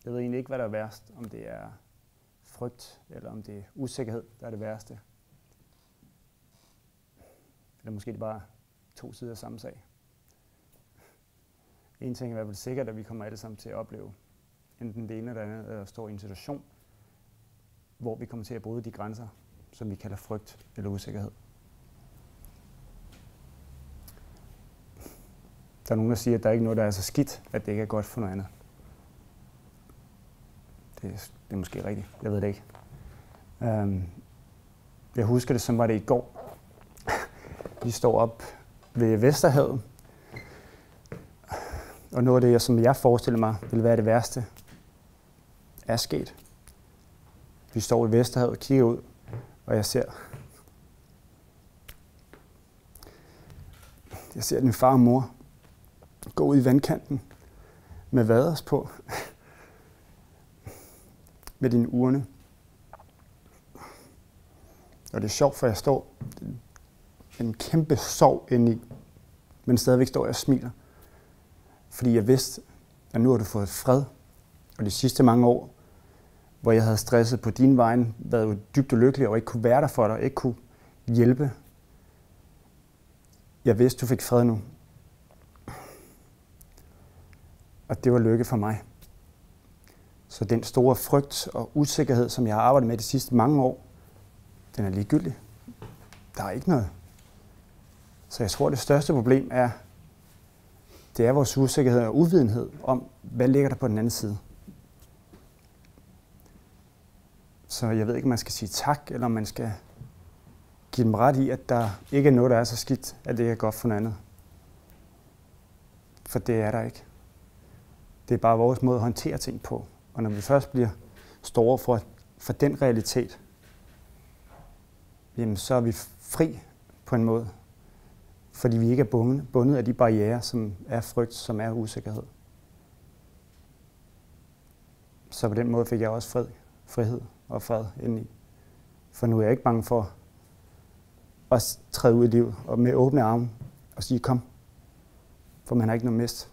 Jeg ved egentlig ikke, hvad der er værst. Om det er frygt, eller om det er usikkerhed, der er det værste. Eller måske det er bare to sider af samme sag. En ting er i hvert fald sikkert, at vi kommer alle sammen til at opleve enten det ene eller det andet, at stå i en situation, hvor vi kommer til at bryde de grænser, som vi kalder frygt eller usikkerhed. Der er nogen, der siger, at der er ikke noget, der er så skidt, at det ikke er godt for noget andet. Det er måske rigtigt. Jeg ved det ikke. Jeg husker det, som var det i går. Vi står op ved Vesterhavet. Og noget af det, som jeg forestiller mig, vil være det værste, er sket. Vi står ved Vesterhavet og kigger ud, og jeg ser din far og mor gå ud i vandkanten med vaders på, med dine urne. Og det er sjovt, for jeg står en kæmpe sorg indeni, men stadigvæk står jeg og smiler. Fordi jeg vidste, at nu har du fået fred. Og de sidste mange år, hvor jeg havde stresset på din vegne, været dybt ulykkelig og ikke kunne være der for dig, ikke kunne hjælpe. Jeg vidste, du fik fred nu. Og det var lykke for mig. Så den store frygt og usikkerhed, som jeg har arbejdet med de sidste mange år, den er ligegyldig. Der er ikke noget. Så jeg tror, det største problem er vores usikkerhed og uvidenhed om, hvad ligger der på den anden side. Så jeg ved ikke, om man skal sige tak, eller om man skal give dem ret i, at der ikke er noget, der er så skidt, at det ikke er godt for noget andet. For det er der ikke. Det er bare vores måde at håndtere ting på. Og når vi først bliver store for den realitet, jamen så er vi fri på en måde. Fordi vi ikke er bundet af de barrierer, som er frygt, som er usikkerhed. Så på den måde fik jeg også frihed og fred indeni. For nu er jeg ikke bange for at træde ud i livet og med åbne arme og sige, kom. For man har ikke noget mist.